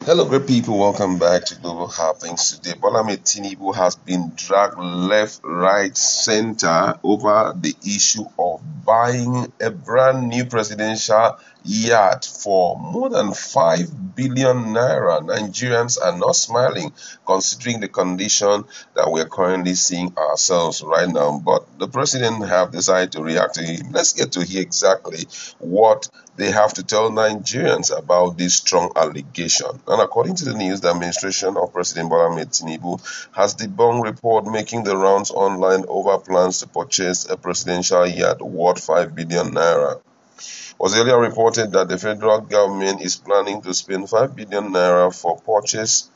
Hello, great people. Welcome back to Global Happenings. Today, Bola Tinubu has been dragged left, right, center over the issue of buying a brand new presidential yacht for more than 5 billion naira. Nigerians are not smiling considering the condition that we're currently seeing ourselves right now. But the president have decided to react to him. Let's get to hear exactly what they have to tell Nigerians about this strong allegation. And according to the news, the administration of President Bola Tinubu has debunked report making the rounds online over plans to purchase a presidential yacht worth 5 billion naira. It was earlier reported that the federal government is planning to spend 5 billion naira for purchase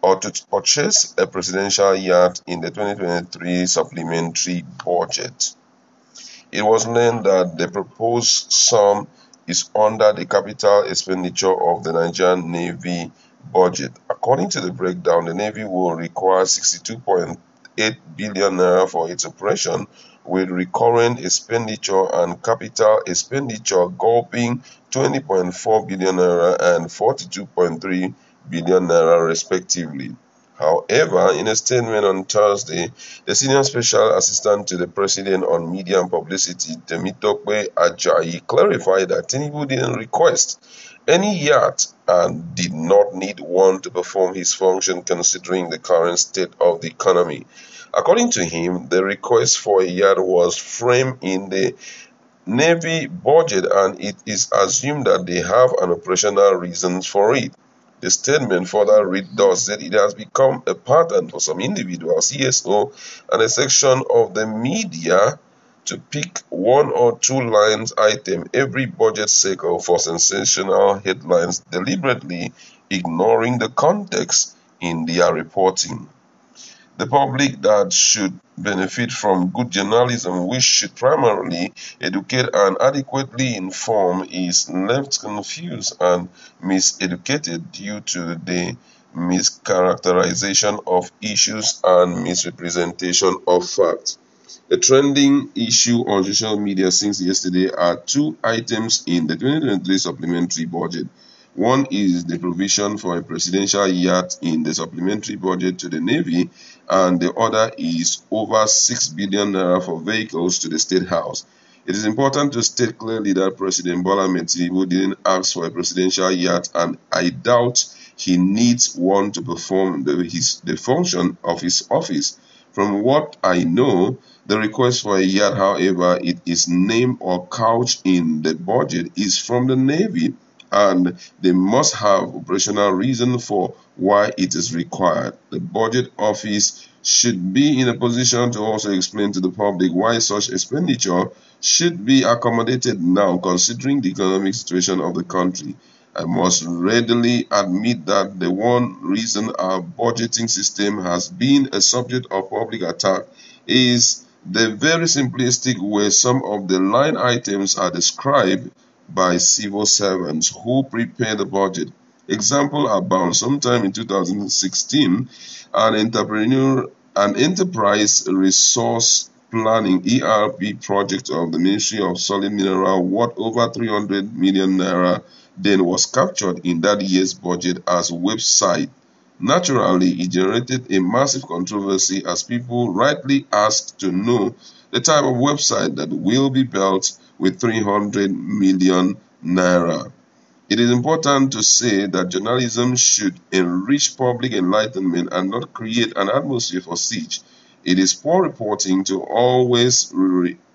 or to purchase a presidential yacht in the 2023 supplementary budget. It was learned that the proposed sum is under the capital expenditure of the Nigerian Navy budget. According to the breakdown, the Navy will require 62.8 billion naira for its operation, with recurrent expenditure and capital expenditure gulping 20.4 billion naira and 42.3 billion naira respectively. However, in a statement on Thursday, the senior special assistant to the president on media and publicity, Temitope Ajayi, clarified that Tinubu didn't request any yacht and did not need one to perform his function considering the current state of the economy. According to him, the request for a yacht was framed in the Navy budget and it is assumed that they have an operational reason for it. The statement further read thus that it has become a pattern for some individuals, CSO, and a section of the media to pick one or two lines item every budget cycle for sensational headlines, deliberately ignoring the context in their reporting. The public that should benefit from good journalism, which should primarily educate and adequately inform, is left confused and miseducated due to the mischaracterization of issues and misrepresentation of facts. A trending issue on social media since yesterday are two items in the 2023 supplementary budget. One is the provision for a presidential yacht in the supplementary budget to the Navy, and the other is over 6 billion naira for vehicles to the State House. It is important to state clearly that President Bola Tinubu didn't ask for a presidential yacht, and I doubt he needs one to perform the function of his office. From what I know, the request for a yacht, however it is named or couched in the budget, is from the Navy, and they must have operational reason for why it is required. The budget office should be in a position to also explain to the public why such expenditure should be accommodated now, considering the economic situation of the country. I must readily admit that the one reason our budgeting system has been a subject of public attack is the very simplistic way some of the line items are described by civil servants who prepare the budget. Example abound. Sometime in 2016, an enterprise resource planning ERP project of the Ministry of Solid Mineral worth over 300 million naira then was captured in that year's budget as website. Naturally, it generated a massive controversy as people rightly asked to know the type of website that will be built with 300 million naira. It is important to say that journalism should enrich public enlightenment and not create an atmosphere for siege. It is poor reporting to always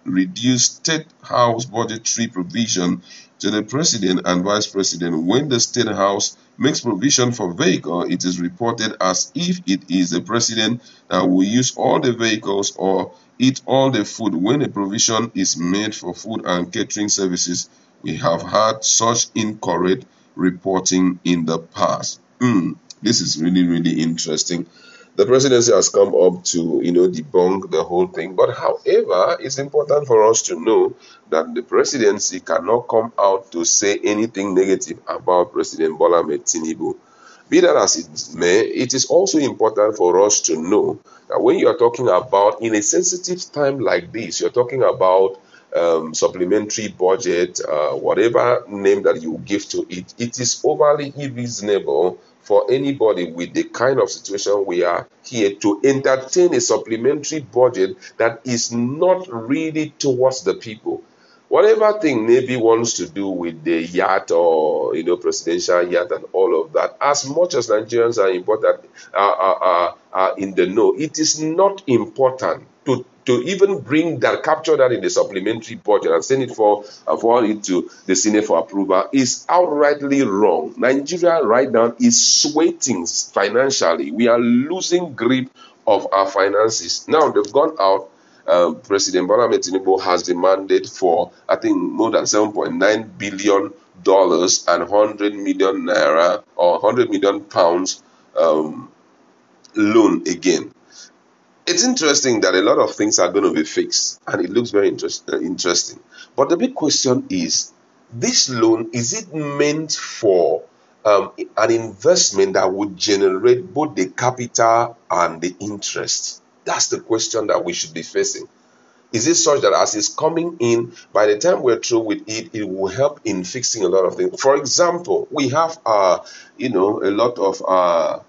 reduce State House budgetary provision to the President and Vice President. When the State House makes provision for vehicle, it is reported as if it is the President that will use all the vehicles or eat all the food. When a provision is made for food and catering services, we have had such incorrect reporting in the past. This is really, really interesting. The presidency has come up to, debunk the whole thing. But however, it's important for us to know that the presidency cannot come out to say anything negative about President Bola Tinubu. Be that as it may, it is also important for us to know that when you are talking about, in a sensitive time like this, you're talking about supplementary budget, whatever name that you give to it, it is overly unreasonable for anybody with the kind of situation we are here to entertain a supplementary budget that is not really towards the people. Whatever thing Navy wants to do with the yacht or presidential yacht and all of that, as much as Nigerians are important are in the know, it is not important to even bring that, capture that in the supplementary budget and send it forward it to the Senate for approval is outrightly wrong. Nigeria right now is sweating financially. We are losing grip of our finances. Now they've gone out. President Bola Ahmed Tinubu has demanded for, I think, more than $7.9 billion and 100 million naira or 100 million pounds loan again. It's interesting that a lot of things are going to be fixed, and it looks very interesting. But the big question is, this loan, is it meant for an investment that would generate both the capital and the interest? That's the question that we should be facing. Is it such that as it's coming in, by the time we're through with it, it will help in fixing a lot of things? For example, we have a lot of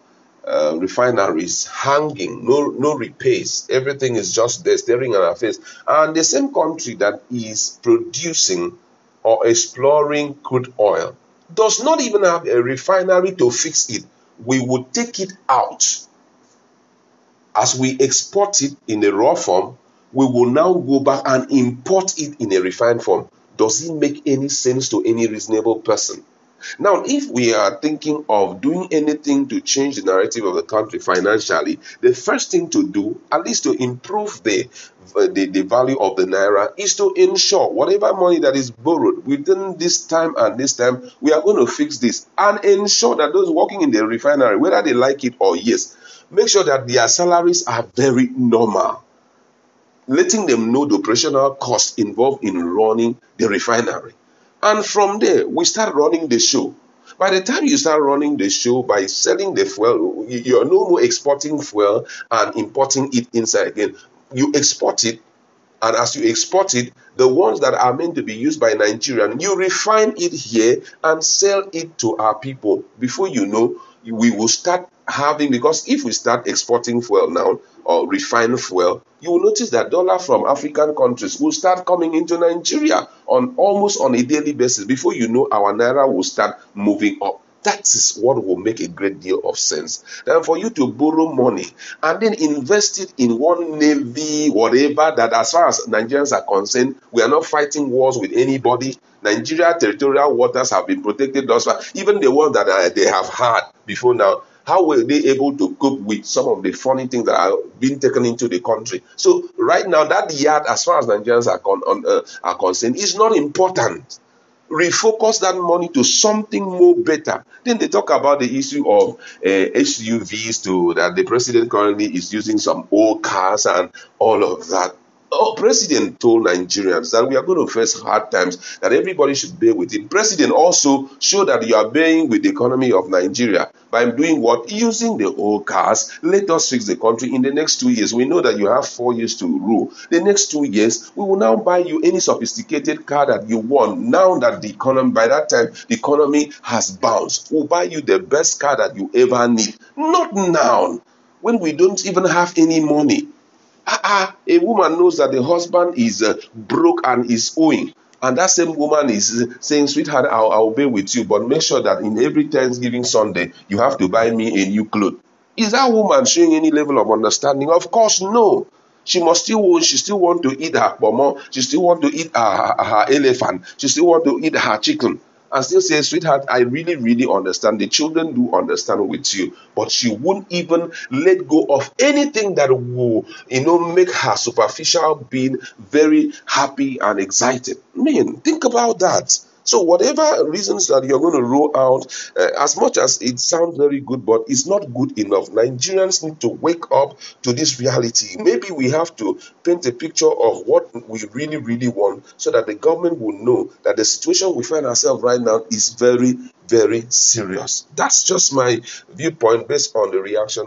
refineries hanging, no repairs. Everything is just there staring at our face. And the same country that is producing or exploring crude oil does not even have a refinery to fix it. We would take it out. As we export it in a raw form, we will now go back and import it in a refined form. Does it make any sense to any reasonable person? Now, if we are thinking of doing anything to change the narrative of the country financially, the first thing to do, at least to improve the value of the naira, is to ensure whatever money that is borrowed within this time and this time, we are going to fix this and ensure that those working in the refinery, whether they like it or yes, make sure that their salaries are very normal, letting them know the operational costs involved in running the refinery. And from there, we start running the show. By the time you start running the show by selling the fuel, you're no more exporting fuel and importing it inside again. You export it, and as you export it, the ones that are meant to be used by Nigerians, you refine it here and sell it to our people. Before you know, we will start having, because if we start exporting fuel now or refined fuel, you will notice that dollar from African countries will start coming into Nigeria almost on a daily basis. Before you know, our naira will start moving up. That is what will make a great deal of sense. Then for you to borrow money and then invest it in one navy, whatever, that as far as Nigerians are concerned, we are not fighting wars with anybody. Nigeria territorial waters have been protected thus far. Even the ones that they have had before now, how were they able to cope with some of the funny things that are being taken into the country? So right now, that yard, as far as Nigerians are concerned, is not important. Refocus that money to something more better. Then they talk about the issue of SUVs, that the president currently is using some old cars and all of that. President told Nigerians that we are going to face hard times, that everybody should bear with it. President also showed that you are bearing with the economy of Nigeria by doing what? Using the old cars. Let us fix the country in the next 2 years. We know that you have 4 years to rule. The next 2 years, we will now buy you any sophisticated car that you want. Now that the economy, by that time, the economy has bounced. We'll buy you the best car that you ever need. Not now, when we don't even have any money. A woman knows that the husband is broke and is owing, and that same woman is saying, sweetheart, I'll be with you, but make sure that in every Thanksgiving Sunday you have to buy me a new clothes. Is that woman showing any level of understanding? Of course no. She still want to eat her pomo, she still want to eat her elephant, she still want to eat her chicken, and still say, sweetheart, I really, really understand. The children do understand with you. But she won't even let go of anything that will, make her superficial being very happy and excited. Man, think about that. So whatever reasons that you're going to roll out, as much as it sounds very good, but it's not good enough. Nigerians need to wake up to this reality. Maybe we have to paint a picture of what we really, really want, so that the government will know that the situation we find ourselves right now is very, very serious. That's just my viewpoint based on the reaction